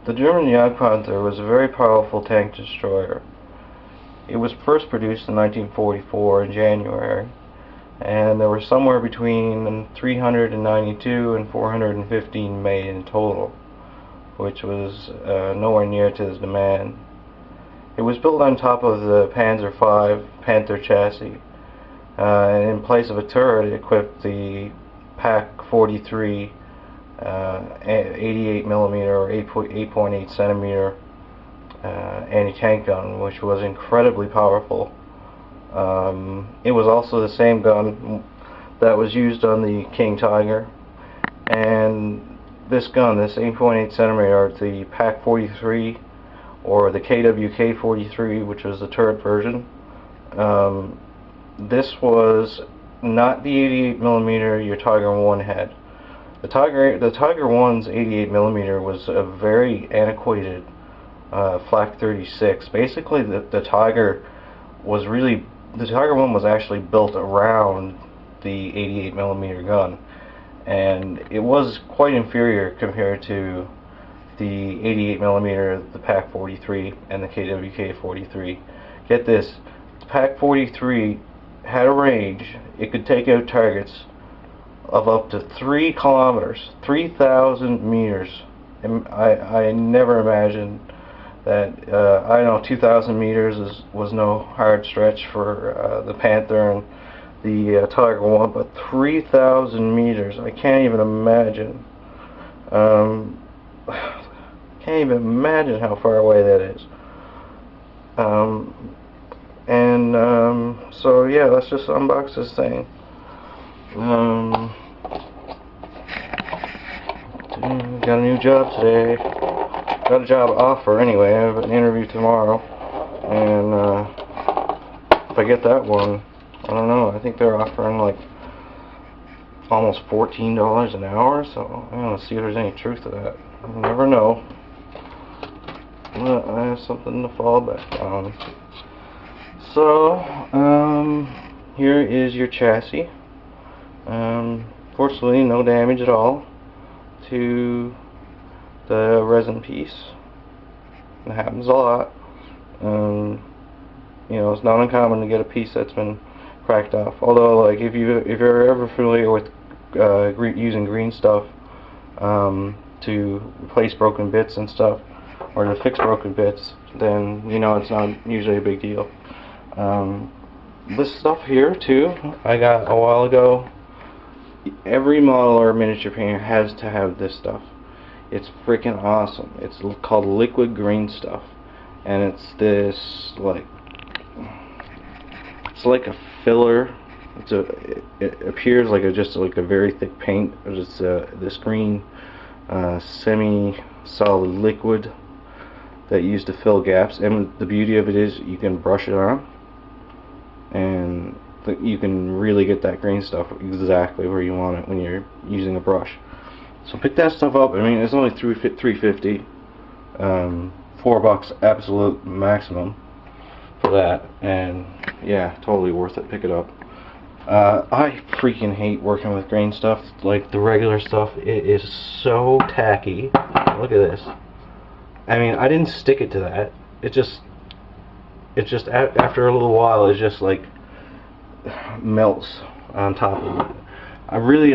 The German Jagdpanther was a very powerful tank destroyer. It was first produced in 1944 in January, and there were somewhere between 392 and 415 made in total, which was nowhere near to the demand. It was built on top of the Panzer V Panther chassis, and in place of a turret, it equipped the Pak 43 88mm or 8.8 centimeter anti-tank gun, which was incredibly powerful. It was also the same gun that was used on the King Tiger, and this gun, this 8.8 centimeter, the Pak 43 or the KWK 43, which was the turret version, this was not the 88mm your Tiger 1 had. The Tiger 1's 88mm was a very antiquated Flak 36. Basically, the Tiger 1 was actually built around the 88mm gun, and it was quite inferior compared to the 88mm, the Pak 43, and the KWK 43. Get this, the Pak 43 had a range. It could take out targets of up to 3 kilometers, 3,000 meters. And I never imagined that. I know 2,000 meters was no hard stretch for the Panther and the Tiger 1, but 3,000 meters, I can't even imagine. Can't even imagine how far away that is. So yeah, let's just unbox this thing. Got a new job today. Got a job offer anyway. I have an interview tomorrow, and if I get that one, I don't know. I think they're offering like almost $14 an hour. So I'm gonna see if there's any truth to that. You never know. But I have something to fall back on. So here is your chassis. Fortunately, no damage at all to the resin piece. It happens a lot. You know, it's not uncommon to get a piece that's been cracked off. Although, like, if you're ever familiar with using green stuff to replace broken bits and stuff, or to fix broken bits, then you know it's not usually a big deal. This stuff here too, I got a while ago. Every model or miniature painter has to have this stuff. It's freaking awesome. It's called liquid green stuff, and it's this it's like a filler. It appears like just like a very thick paint. It's this green semi-solid liquid that you use to fill gaps, and the beauty of it is you can brush it on, and you can really get that green stuff exactly where you want it when you're using a brush. So pick that stuff up. I mean, it's only $3.50, $4 absolute maximum for that, and yeah, totally worth it. Pick it up. I freaking hate working with green stuff, like the regular stuff. It is so tacky. Look at this. I mean, I didn't stick it to that. It just after a little while, it just like melts on top of it. I really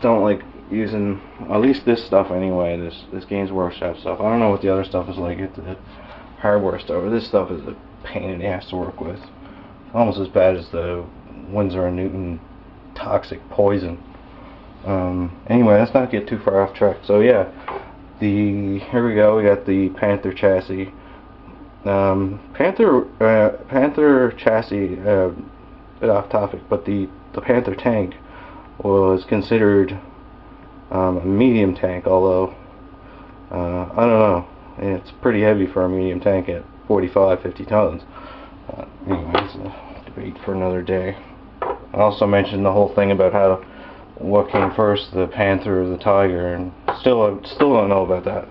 don't like using, at least this stuff anyway, this Games Workshop stuff. I don't know what the other stuff is like at the hardware store. This stuff is a pain in the ass to work with. Almost as bad as the Winsor & Newton toxic poison. Anyway, let's not get too far off track. So yeah, here we go. We got the Panther chassis. Panther chassis, bit off topic, but the Panther tank was considered a medium tank, although I don't know, it's pretty heavy for a medium tank at 45-50 tons. Anyway, it's a debate for another day. I also mentioned the whole thing about what came first, the Panther or the Tiger, and still don't know about that.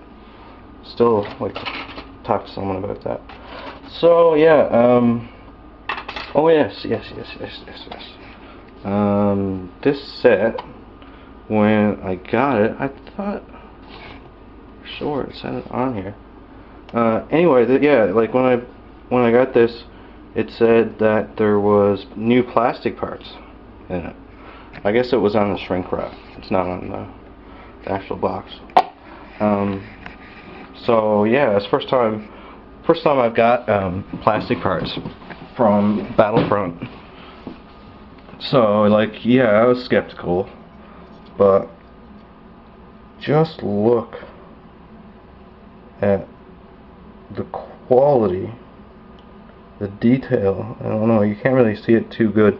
Still like to talk to someone about that. So yeah, oh yes. This set, when I got it, I thought for sure it said it on here. Anyway, yeah, like when I got this, it said that there was new plastic parts in it. I guess it was on the shrink wrap. It's not on the actual box. So yeah, it's first time I've got plastic parts from Battlefront. So like, yeah, I was skeptical, but just look at the quality, the detail. I don't know, you can't really see it too good,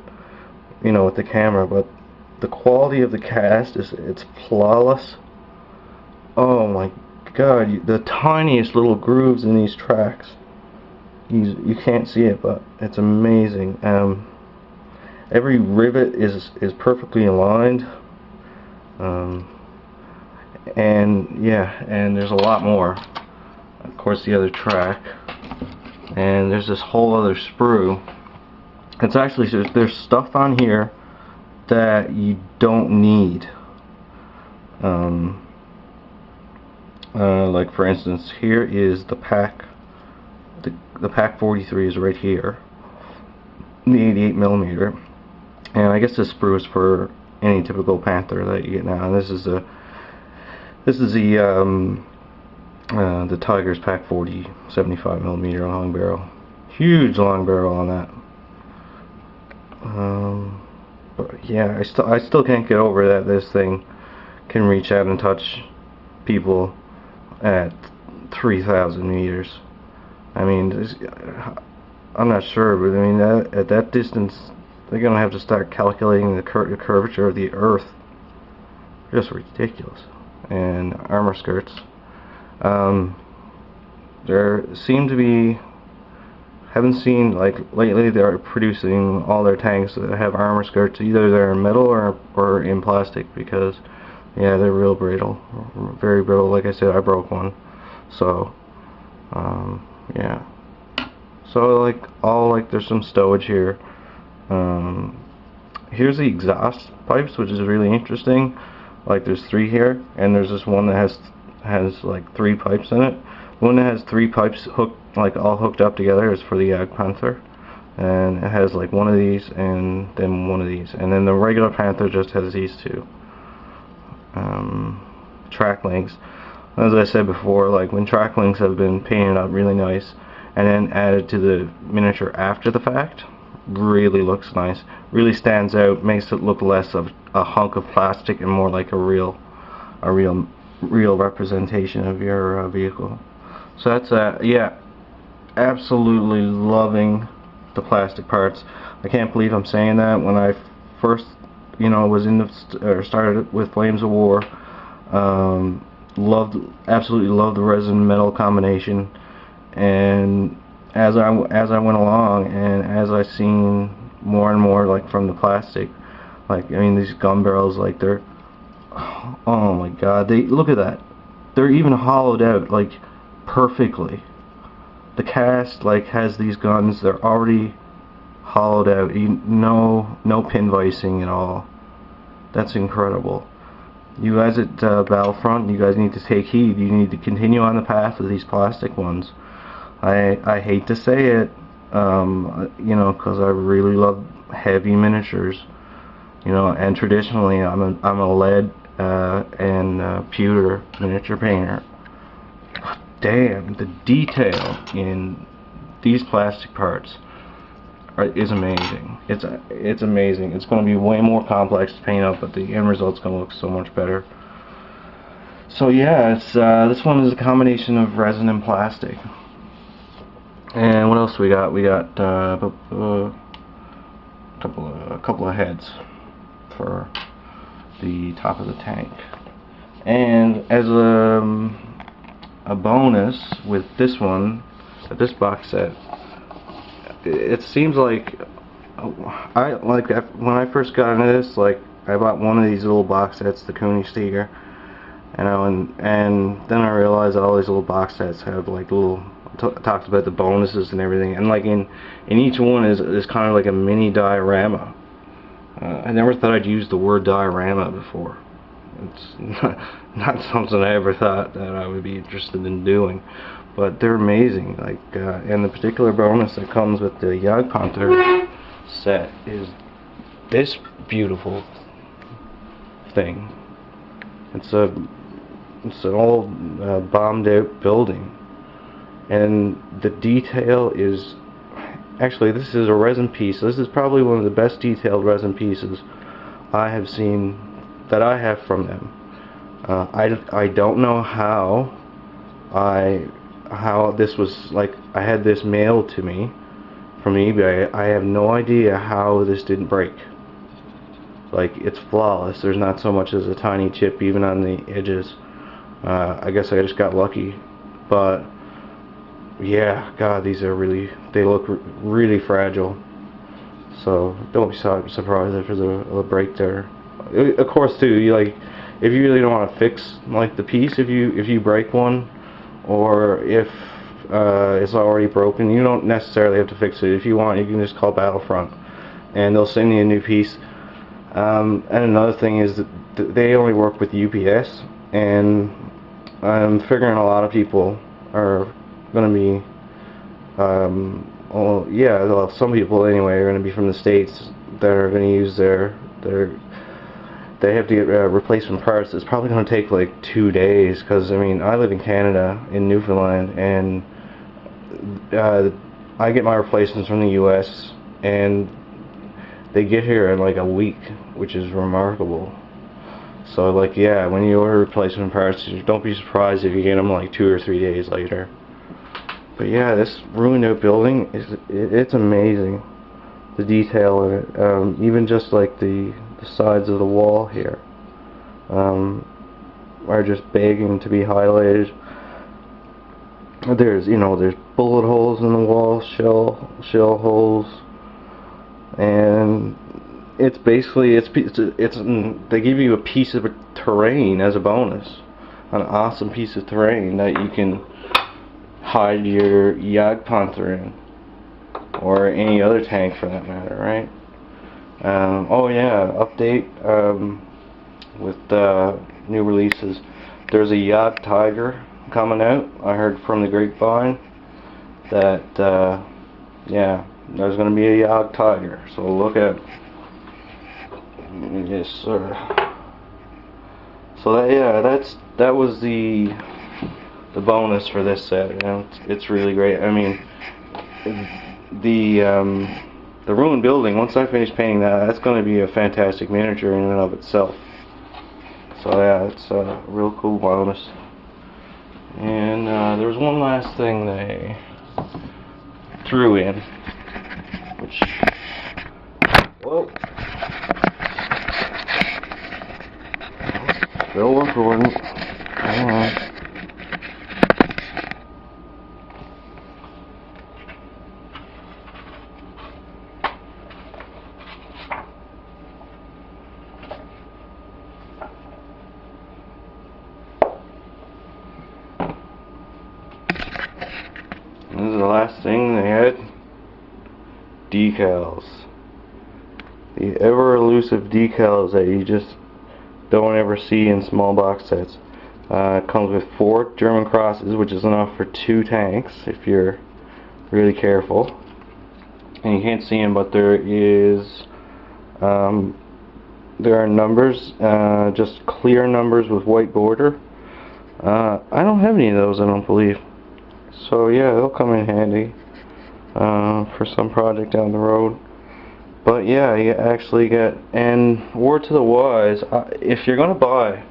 you know, with the camera, but the quality of the cast it's flawless. Oh my god, the tiniest little grooves in these tracks. You can't see it, but it's amazing. Every rivet is perfectly aligned. And yeah, and there's a lot more. Of course, the other track, and there's this whole other sprue. It's actually, there's stuff on here that you don't need. Like for instance, here is the pack. The pack 43 is right here. The 88mm, and I guess this sprue is for any typical Panther that you get now. And this is the Tiger's pack 40 75mm long barrel. Huge long barrel on that. But yeah, I still can't get over that this thing can reach out and touch people at 3,000 meters. I mean, I'm not sure, but I mean, at that distance, they're gonna have to start calculating the curvature of the Earth. Just ridiculous. And armor skirts. There seem to be, haven't seen, like lately they're producing all their tanks that have armor skirts. Either they're in metal or in plastic, because yeah, they're real brittle, very brittle. Like I said, I broke one. So yeah. So like there's some stowage here. Here's the exhaust pipes, which is really interesting. Like there's 3 here, and there's this one that has like 3 pipes in it. The one that has 3 pipes all hooked up together is for the Jagdpanther, and it has like one of these and then one of these, and then the regular Panther just has these 2 track links. As I said before, like when track links have been painted up really nice and then added to the miniature after the fact, really looks nice, really stands out, makes it look less of a hunk of plastic and more like a real representation of your vehicle. So that's yeah, absolutely loving the plastic parts. I can't believe I'm saying that. When I first, you know, was in the started with Flames of War, absolutely loved the resin metal combination, and as I went along, and as I seen more and more like from the plastic, like I mean these gun barrels, like they're, oh my god, they look at that, they're even hollowed out like perfectly. The cast like has these guns, they're already hollowed out, no pin vicing at all. That's incredible. You guys at Battlefront, you guys need to take heed. You need to continue on the path of these plastic ones. I hate to say it, you know, because I really love heavy miniatures, you know, and traditionally I'm a lead and pewter miniature painter. Damn, the detail in these plastic parts is amazing. It's amazing. It's going to be way more complex to paint up, but the end result's going to look so much better. So yeah, it's this one is a combination of resin and plastic. And what else we got? We got a couple of heads for the top of the tank. And as a bonus with this one, this box set, it seems like when I first got into this, like I bought one of these little box sets, the Königsstiger, you know, and then I realized that all these little box sets have like little talks about the bonuses and everything, and like in each one is kind of like a mini diorama. I never thought I'd use the word diorama before, It's not something I ever thought that I would be interested in doing, but they're amazing. Like, and the particular bonus that comes with the Jagdpanther set is this beautiful thing. It's an old bombed out building, and the detail is actually, this is a resin piece. This is probably one of the best detailed resin pieces I have seen that I have from them. I don't know how this was, like, I had this mailed to me from eBay. I have no idea how this didn't break. Like, it's flawless. There's not so much as a tiny chip even on the edges. I guess I just got lucky, but yeah, God, these are they look really fragile. So don't be surprised if there's a break there. Of course, too, if you really don't want to fix like the piece, if you break one, or if it's already broken, you don't necessarily have to fix it. If you want, you can just call Battlefront, and they'll send you a new piece. And another thing is that they only work with UPS, and I'm figuring a lot of people are going to be, well, yeah, well, some people anyway are going to be from the States that are going to use they have to get replacement parts. It's probably going to take like 2 days, because I mean, I live in Canada, in Newfoundland, and I get my replacements from the US, and they get here in like a week, which is remarkable. So, like, yeah, when you order replacement parts, don't be surprised if you get them like 2 or 3 days later. But yeah, this ruined out building it's amazing. The detail in it, even just like the sides of the wall here, are just begging to be highlighted. There's bullet holes in the wall, shell holes, and it's basically they give you a piece of terrain as a bonus, an awesome piece of terrain that you can hide your Jagdpanther in, or any other tank for that matter, right? Oh yeah, update with new releases. There's a Jagdtiger coming out. I heard from the grapevine that yeah, there's going to be a Jagdtiger, so look out. Yes, sir. So that was the bonus for this set. It's really great. I mean, the ruined building, once I finish painting that's going to be a fantastic miniature in and of itself. So yeah, it's a real cool bonus. And there was one last thing they threw in, which, whoa, still recording. Hang on. This is the last thing they had. Decals. The ever elusive decals that you just don't ever see in small box sets. It comes with 4 German crosses, which is enough for 2 tanks if you're really careful. And you can't see them, but there are numbers, just clear numbers with white border. I don't have any of those, I don't believe. So yeah, they'll come in handy for some project down the road. But yeah, you actually get, and word to the wise, if you're gonna buy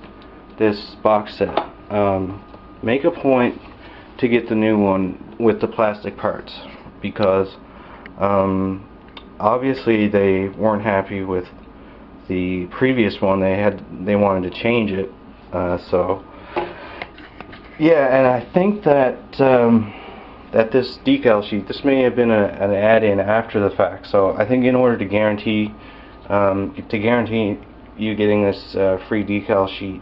this box set, make a point to get the new one with the plastic parts, because obviously they weren't happy with the previous one. They wanted to change it, so yeah. And I think that that this decal sheet, this may have been an add-in after the fact, so I think in order to guarantee you getting this free decal sheet,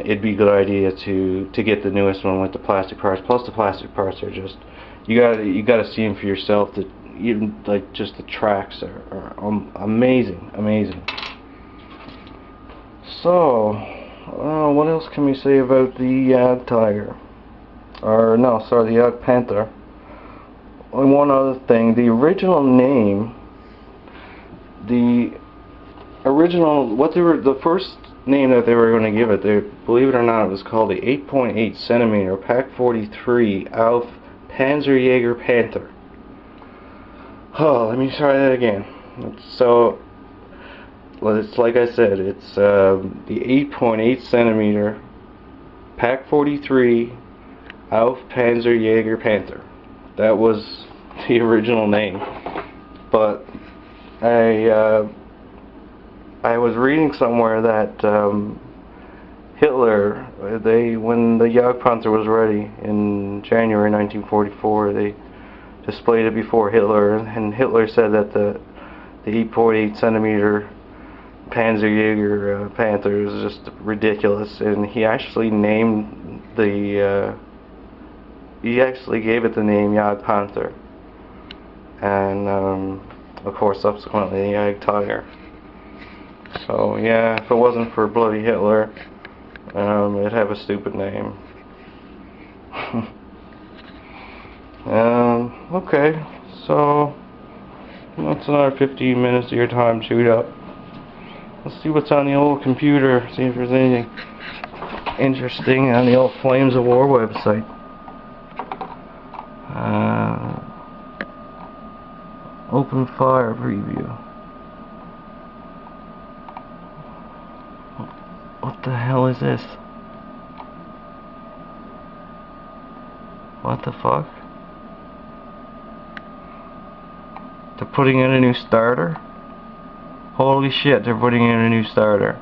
it'd be a good idea to get the newest one with the plastic parts. Plus the plastic parts are just, you gotta see them for yourself. That even like just the tracks are amazing. So What else can we say about the Tiger? Or no, sorry, the Jagdpanther. One other thing, the original name, the first name that they were going to give it, believe it or not, it was called the 8.8 centimeter Pak 43 Auf Panzerjäger-Panther. Oh, let me try that again. Well, it's like I said, it's the 8.8 centimeter Pak 43 Auf Panzerjäger-Panther. That was the original name. But I was reading somewhere that Hitler, when the Jagdpanther was ready in January 1944, they displayed it before Hitler, and Hitler said that the 8.8 centimeter Panzerjäger Panther is just ridiculous, and he actually named he actually gave it the name Jagdpanther, and of course subsequently the Jagdtiger. So yeah, if it wasn't for bloody Hitler, it'd have a stupid name. Okay, so that's another 15 minutes of your time chewed up. Let's see what's on the old computer, see if there's anything interesting on the old Flames of War website. Open fire preview. What the hell is this? What the fuck? They're putting in a new starter? Holy shit, they're putting in a new starter.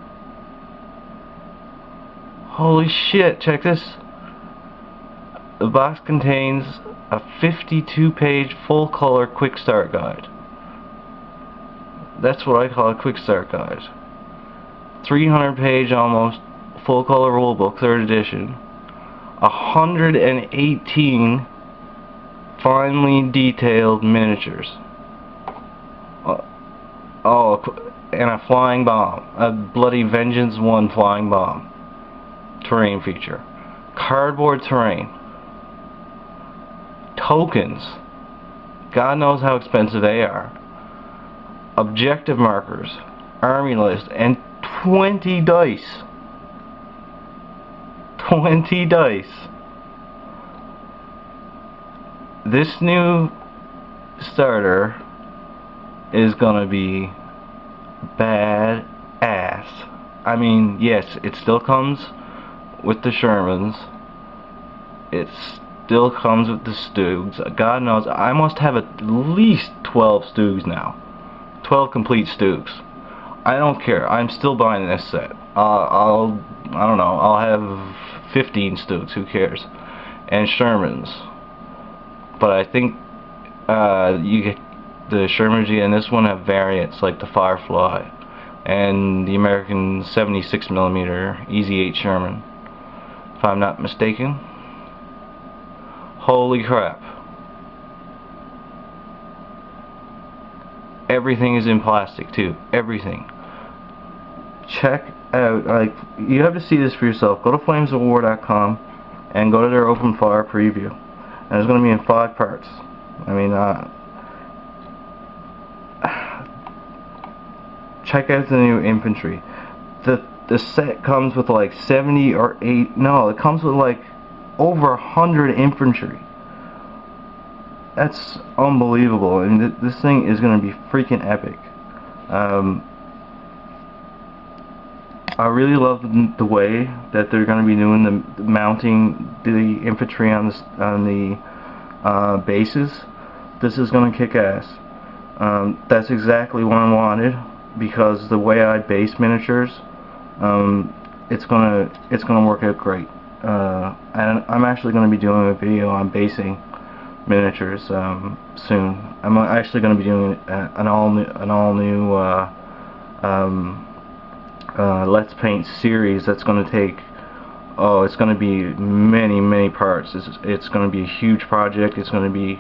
Holy shit, check this. The box contains a 52-page full-color quick start guide. That's what I call a quick start guide. 300-page almost full-color rulebook, 3rd edition. 118 finely detailed miniatures. Oh, and a flying bomb. A bloody Vengeance 1 flying bomb. Terrain feature. Cardboard terrain. Tokens. God knows how expensive they are. Objective markers. Army list. And 20 dice. 20 dice. This new starter is gonna be bad ass. I mean, yes, it still comes with the Shermans. It still comes with the Stugs. God knows, I must have at least 12 Stugs now. 12 complete Stugs. I don't care. I'm still buying this set. I don't know. I'll have 15 Stugs. Who cares? And Shermans. But I think you get the Sherman G and this one have variants like the Firefly and the American 76mm Easy 8 Sherman, if I'm not mistaken. Holy crap. Everything is in plastic too. Everything. Check out, like, you have to see this for yourself. Go to flamesofwar.com and go to their open fire preview. And it's going to be in 5 parts. I mean, check out the new infantry. The set comes with like 70 or 8. No, it comes with like over 100 infantry. That's unbelievable. I mean, this thing is going to be freaking epic. I really love the way that they're going to be doing the mounting the infantry on the bases. This is going to kick ass. That's exactly what I wanted, because the way I base miniatures, it's gonna work out great. And I'm actually going to be doing a video on basing miniatures soon. I'm actually going to be doing an all new Let's Paint series that's going to take, oh, it's going to be many parts. It's going to be a huge project. It's going to be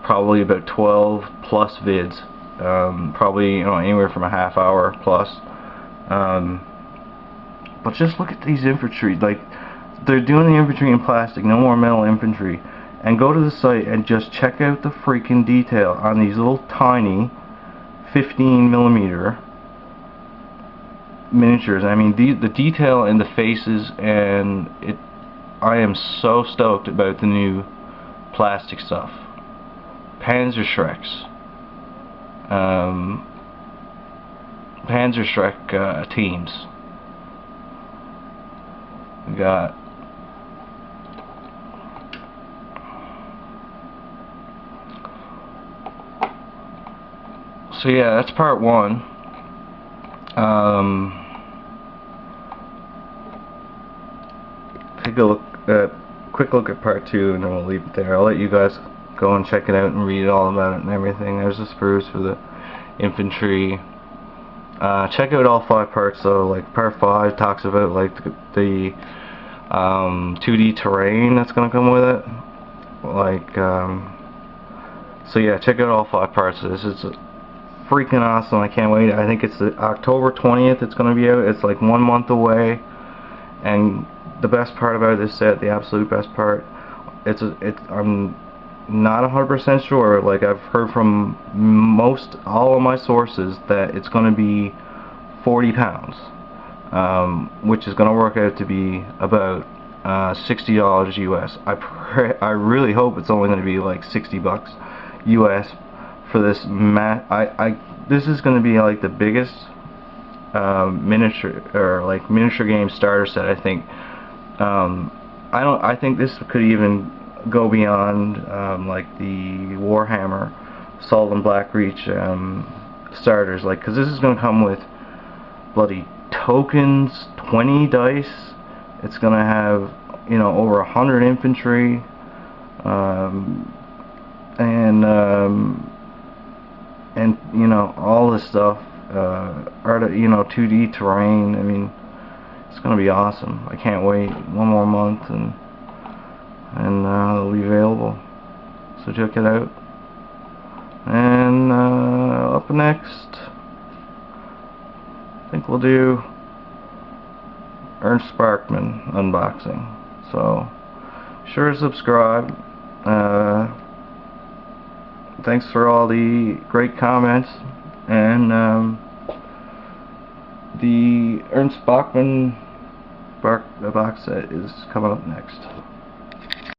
probably about 12 plus vids, probably, you know, anywhere from a half hour plus. But just look at these infantry. Like, they're doing the infantry in plastic, no more metal infantry. And go to the site and just check out the freaking detail on these little tiny 15mm miniatures. I mean, the detail in the faces, and I am so stoked about the new plastic stuff. Panzerschrecks. Panzerschreck teams. We got so yeah, that's part one. Take a quick look at part two, and then we'll leave it there. I'll let you guys go and check it out and read all about it and everything. There's the sprues for the infantry. Check out all 5 parts though. Like part 5 talks about like the 2D terrain that's gonna come with it. Like so yeah, check out all 5 parts of this. It's freaking awesome. I can't wait. I think it's October 20th it's gonna be out. It's like 1 month away. And the best part about this set, the absolute best part, I'm not 100% sure. Like, I've heard from all of my sources that it's going to be 40 pounds, which is going to work out to be about $60 US. I really hope it's only going to be like $60 US for this this is going to be like the biggest miniature game starter set, I think. I think this could even go beyond like the Warhammer Salt and Blackreach starters, like, because this is going to come with bloody tokens, 20 dice. It's going to have, you know, over 100 infantry, and you know, all this stuff, you know, 2D terrain. I mean, it's gonna be awesome. I can't wait. 1 more month, and it'll be available. So check it out. And up next, I think we'll do Ernst Sparkman unboxing. So sure to subscribe. Thanks for all the great comments, and the Ernst Bachmann box set is coming up next.